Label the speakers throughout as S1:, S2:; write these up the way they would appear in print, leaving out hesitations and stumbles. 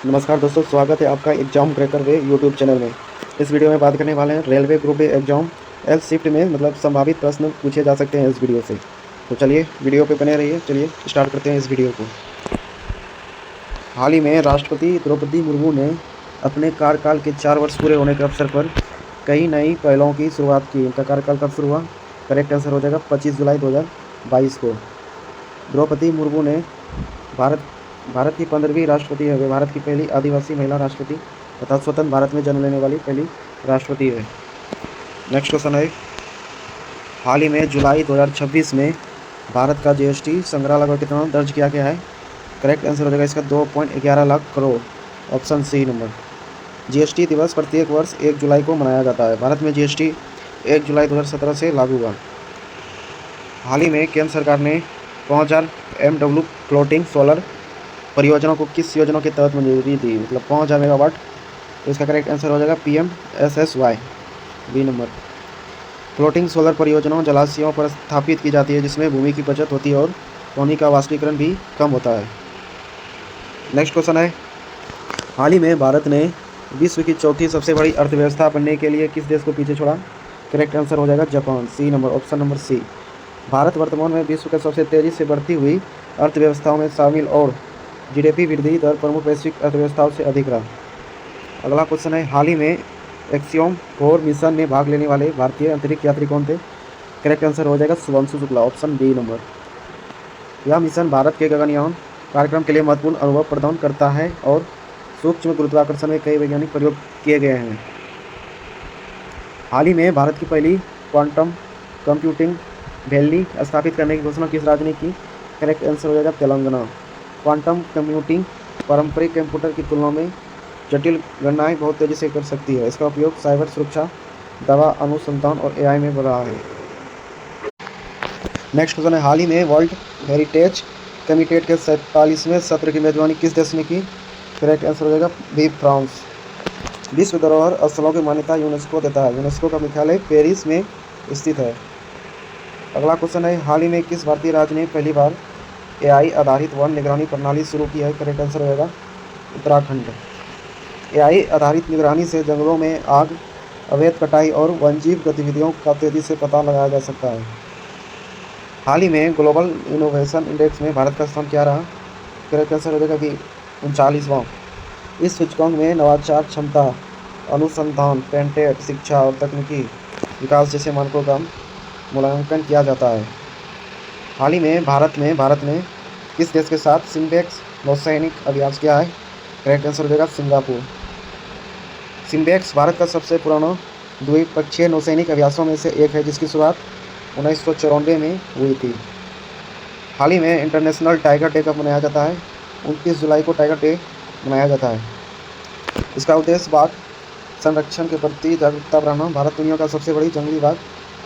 S1: नमस्कार दोस्तों, स्वागत है आपका एग्जाम क्रैकर वे यूट्यूब चैनल में। इस वीडियो में बात करने वाले हैं railway group A exam L shift में संभावित प्रश्न पूछे जा सकते हैं इस वीडियो से। तो चलिए वीडियो पे बने रहिए। चलिए स्टार्ट करते हैं इस वीडियो को। हाल ही में राष्ट्रपति द्रौपदी मुर्मू ने अपने कार्यकाल के 4 वर्ष पूरे होने के अवसर पर कई नई पहलों की शुरुआत की। इनका कार्यकाल कब शुरू हुआ? करेक्ट आंसर हो जाएगा 25 जुलाई 2022 को। द्रौपदी मुर्मू ने भारत की 15वीं राष्ट्रपति है। वे भारत की पहली आदिवासी महिला राष्ट्रपति तथा स्वतंत्र भारत में जन्म लेने वाली पहली राष्ट्रपति है। नेक्स्ट क्वेश्चन है, हाल ही में जुलाई 2026 में भारत का जीएसटी संग्रह लगभग कितना दर्ज किया गया है? करेक्ट आंसर हो जाएगा इसका 2.11 lakh crore, option C number. GST दिवस प्रत्येक वर्ष 1 जुलाई को मनाया जाता है। भारत में जीएसटी 1 जुलाई 2017 से लागू हुआ। हाल ही में केंद्र सरकार ने 5000 MW फ्लोटिंग सोलर परियोजनाओं को किस योजना के तहत मंजूरी दी? 5000 मेगावाट। तो इसका करेक्ट आंसर हो जाएगा PMSSY, B number. Floating solar परियोजनाओं जलाशयों पर स्थापित की जाती है, जिसमें भूमि की बचत होती है और पानी का वाष्पीकरण भी कम होता है। नेक्स्ट क्वेश्चन है, हाल ही में भारत ने विश्व की चौथी सबसे बड़ी अर्थव्यवस्था बनने के लिए किस देश को पीछे छोड़ा? करेक्ट आंसर हो जाएगा Japan, C number, option number C. भारत वर्तमान में विश्व के सबसे तेज़ी से बढ़ती हुई अर्थव्यवस्थाओं में शामिल और जीडीपी वृद्धि दर प्रमुख वैश्विक अर्थव्यवस्थाओं से अधिक रहा। अगला क्वेश्चन है, हाल ही में एक्सियोम 4 मिशन में भाग लेने वाले भारतीय अंतरिक्ष यात्री कौन थे? करेक्ट आंसर हो जाएगा Shubhanshu Shukla, option B number. यह मिशन भारत के गगनयान कार्यक्रम के लिए महत्वपूर्ण अनुभव प्रदान करता है और सूक्ष्म गुरुत्वाकर्षण में कई वैज्ञानिक प्रयोग किए गए हैं। हाल ही में भारत की पहली क्वांटम कंप्यूटिंग वैली स्थापित करने की घोषणा किस राज्य ने की? करेक्ट आंसर हो जाएगा तेलंगाना। क्वांटम कंप्यूटिंग पारंपरिक कंप्यूटर की तुलना में जटिल गणनाएं बहुत तेज़ी से कर सकती है। इसका उपयोग साइबर सुरक्षा, दवा अनुसंधान और AI में बढ़ रहा है। नेक्स्ट क्वेश्चन है, हाल ही में वर्ल्ड हेरिटेज कमिटेड के 47वें सत्र की मेजबानी किस देश ने की? करेक्ट आंसर हो जाएगा बी फ्रांस। विश्व धरोहर स्थलों की मान्यता यूनेस्को देता है। यूनेस्को का मुख्यालय पेरिस में स्थित है। अगला क्वेश्चन है, हाल ही में किस भारतीय राज्य ने पहली बार AI आधारित वन निगरानी प्रणाली शुरू की है? करेक्ट आंसर होगा उत्तराखंड। AI आधारित निगरानी से जंगलों में आग, अवैध कटाई और वन्यजीव गतिविधियों का तेजी से पता लगाया जा सकता है। हाल ही में ग्लोबल इनोवेशन इंडेक्स में भारत का स्थान क्या रहा? करेक्ट आंसर हो जाएगा कि 39वां। इस सूचकांक में नवाचार, क्षमता, अनुसंधान, पेटेंट, शिक्षा और तकनीकी विकास जैसे मानकों का मूल्यांकन किया जाता है। हाल ही में भारत ने किस देश के साथ सिम्बेक्स नौसैनिक अभ्यास किया है? करेक्ट आंसर हो जाएगा सिंगापुर। सिम्बेक्स भारत का सबसे पुराना द्विपक्षीय नौसैनिक अभ्यासों में से एक है, जिसकी शुरुआत 1994 में हुई थी। हाल ही में इंटरनेशनल टाइगर डे कब मनाया जाता है? 29 जुलाई को टाइगर डे मनाया जाता है। इसका उद्देश्य बाघ संरक्षण के प्रति जागरूकता बढ़ाना। भारत दुनिया का सबसे बड़ी जंगली बाघ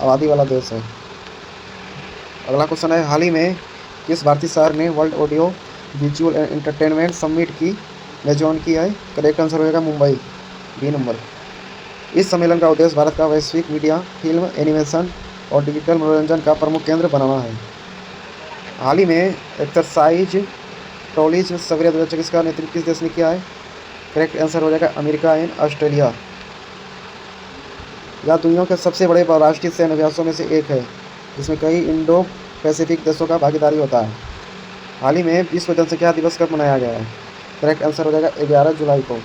S1: आबादी वाला देश है। अगला क्वेश्चन है, हाल ही में किस भारतीय शहर ने world audio visual entertainment summit की मेजबानी की है? करेक्ट आंसर होगा मुंबई, बी नंबर। इस सम्मेलन का उद्देश्य भारत का वैश्विक मीडिया, फिल्म, एनिमेशन और डिजिटल मनोरंजन का प्रमुख केंद्र बनाना है। हाल ही में एक्सरसाइज टॉलीज सवेरे 2024 का नेतृत्व किस देश ने किया है? करेक्ट आंसर हो जाएगा अमेरिका एंड ऑस्ट्रेलिया। यह दुनिया के सबसे बड़े बहुराष्ट्रीय सैन्य अभ्यासों में से एक है, जिसमें कई इंडो पैसिफिक देशों का भागीदारी होता है। हाल ही में विश्व जनसंख्या दिवस कब मनाया गया है? करेक्ट आंसर हो जाएगा 11 जुलाई को।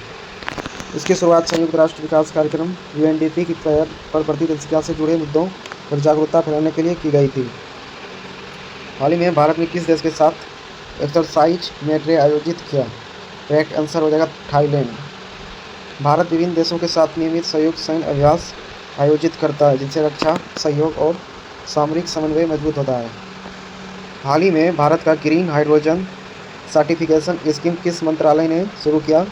S1: इसकी शुरुआत संयुक्त राष्ट्र विकास कार्यक्रम UNDP की पर बढ़ती जनसंख्या से जुड़े मुद्दों पर जागरूकता फैलाने के लिए की गई थी। हाल ही में भारत ने किस देश के साथ एक्सरसाइज मेट्रे आयोजित किया? करेक्ट आंसर हो जाएगा थाईलैंड। भारत विभिन्न देशों के साथ नियमित संयुक्त सैन्य अभ्यास आयोजित करता है, जिनसे रक्षा सहयोग और सामरिक समन्वय मजबूत होता है। हाल ही में भारत का ग्रीन हाइड्रोजन सर्टिफिकेशन स्कीम किस मंत्रालय ने शुरू किया?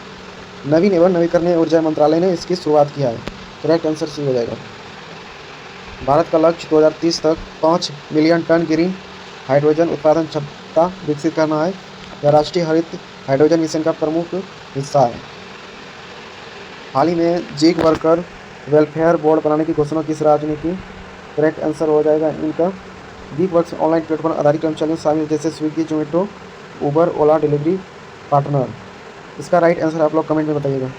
S1: नवीन एवं नवीकरणीय ऊर्जा मंत्रालय ने इसकी शुरुआत किया है। करेक्ट आंसर सी हो जाएगा। भारत का लक्ष्य 2030 तक 5 मिलियन टन ग्रीन हाइड्रोजन उत्पादन क्षमता विकसित करना है। यह राष्ट्रीय हरित हाइड्रोजन मिशन का प्रमुख हिस्सा है। हाल ही में जिग वर्कर वेलफेयर बोर्ड बनाने की घोषणा किस राज्य ने की? करेक्ट आंसर हो जाएगा इनका गिग वर्क्स ऑनलाइन प्लेटफॉर्म आधारित कर्मचारियों शामिल, जैसे स्विगी, जोमेटो, उबर, ओला डिलीवरी पार्टनर। इसका राइट आंसर आप लोग कमेंट में बताइएगा।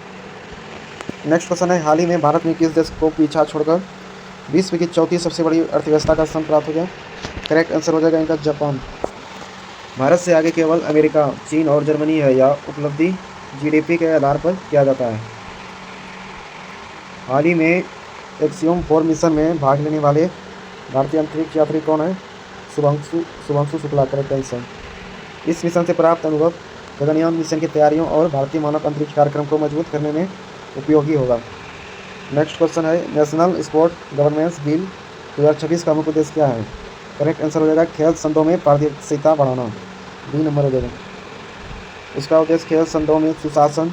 S1: नेक्स्ट क्वेश्चन है, हाल ही में भारत में किस देश को पीछा छोड़कर विश्व की चौथी सबसे बड़ी अर्थव्यवस्था का स्थान प्राप्त हो गया? करेक्ट आंसर हो जाएगा इनका जापान। भारत से आगे केवल अमेरिका, चीन और जर्मनी है। यह उपलब्धि जीडीपी के आधार पर किया जाता है। हाल ही में एक्सियोम 4 मिशन में भाग लेने वाले भारतीय अंतरिक्ष यात्री कौन है? शुभांशु शुक्ला। Correct answer. इस मिशन से प्राप्त अनुभव गगनयान मिशन की तैयारियों और भारतीय मानव अंतरिक्ष कार्यक्रम को मजबूत करने में उपयोगी होगा। नेक्स्ट क्वेश्चन है, नेशनल स्पोर्ट गवर्नेंस बिल 2026 का मुख्य उद्देश्य क्या है? करेक्ट आंसर हो जाएगा खेल संघों में पारदर्शिता बढ़ाना। बी नंबर हो जाएगा। इसका उद्देश्य खेल संघों में सुशासन,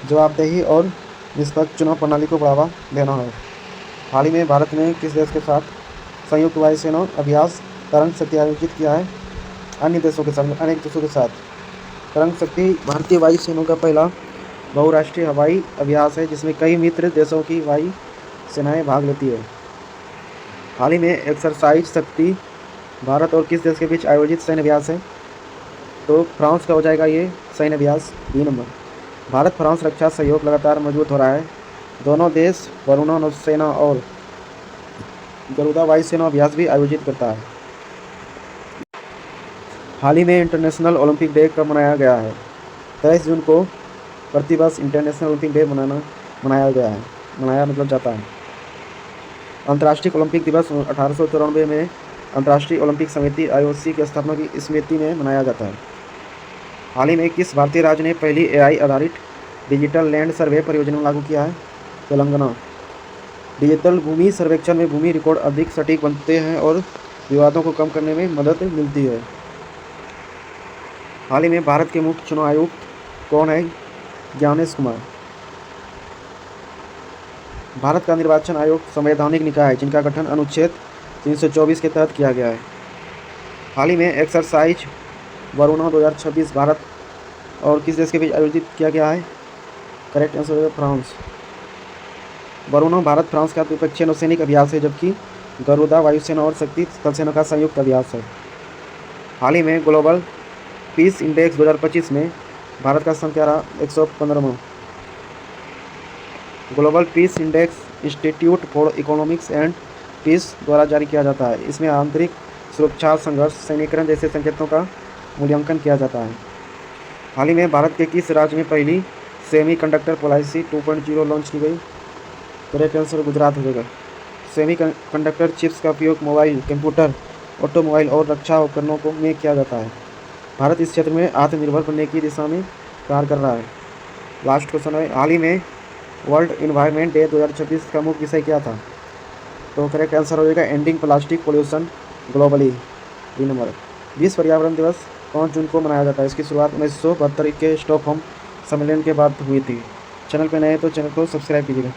S1: जवाबदेही और निष्पक्ष चुनाव प्रणाली को बढ़ावा देना है। हाल ही में भारत ने किस देश के साथ संयुक्त वायुसेना अभ्यास तरंग शक्ति आयोजित किया है? अनेक देशों के साथ। तरंग शक्ति भारतीय वायुसेना का पहला बहुराष्ट्रीय हवाई अभ्यास है जिसमें कई मित्र देशों की वायु सेनाएं भाग लेती है। हाल ही में एक्सरसाइज शक्ति भारत और किस देश के बीच आयोजित सैन्य अभ्यास है? तो फ्रांस का हो जाएगा ये सैन्य अभ्यास। B number. भारत फ्रांस रक्षा सहयोग लगातार मजबूत हो रहा है। दोनों देश वरुणा नौसेना और गरुड़ा वायुसेना अभ्यास भी आयोजित करता है। हाल ही में इंटरनेशनल ओलंपिक डे कब मनाया गया है? 23 जून को प्रतिवर्ष इंटरनेशनल ओलंपिक डे मनाया जाता है। अंतर्राष्ट्रीय ओलंपिक दिवस 1894 में अंतर्राष्ट्रीय ओलंपिक समिति IOC की स्थापना की स्मृति में मनाया जाता है। हाल ही में किस भारतीय राज्य ने पहली AI आधारित डिजिटल लैंड सर्वे परियोजना लागू किया है? तेलंगाना। डिजिटल भूमि सर्वेक्षण में भूमि रिकॉर्ड अधिक सटीक बनते हैं और विवादों को कम करने में मदद मिलती है। हाल ही में भारत के मुख्य चुनाव आयुक्त कौन है? ज्ञानेश कुमार। भारत का निर्वाचन आयोग संवैधानिक निकाय है जिनका गठन अनुच्छेद 324 के तहत किया गया है। हाल ही में एक्सरसाइज वरुणा 2026 भारत और किस देश के बीच आयोजित किया गया है? करेक्ट आंसर है फ्रांस। वरुणा भारत फ्रांस का द्विपक्षीय नौसैनिक अभ्यास है जबकि गरुड़ा वायुसेना और शक्ति स्थल सेना का संयुक्त अभ्यास है। हाल ही में ग्लोबल पीस इंडेक्स 2025 में भारत का स्थान क्या रहा? 115वां। Global peace index institute for economics and peace द्वारा जारी किया जाता है। इसमें आंतरिक सुरक्षा, संघर्ष, सैन्यीकरण जैसे संकेतों का मूल्यांकन किया जाता है। हाल ही में भारत के किस राज्य में पहली सेमीकंडक्टर पॉलिसी 2.0 लॉन्च की गई? करेक्ट आंसर गुजरात हो जाएगा। सेमीकंडक्टर चिप्स का उपयोग मोबाइल, कंप्यूटर, ऑटोमोबाइल और रक्षा उपकरणों में किया जाता है। भारत इस क्षेत्र में आत्मनिर्भर बनने की दिशा में कार्य कर रहा है। लास्ट क्वेश्चन है, हाल ही में वर्ल्ड इन्वायरमेंट डे 2026 का मुख्य विषय क्या था? तो करेक्ट आंसर हो जाएगा ending plastic pollution globally. B number. विश्व पर्यावरण दिवस 5 जून को मनाया जाता है। इसकी शुरुआत 1972 के स्टॉकहोम सम्मेलन के बाद हुई थी। चैनल पर नए तो चैनल को सब्सक्राइब कीजिएगा।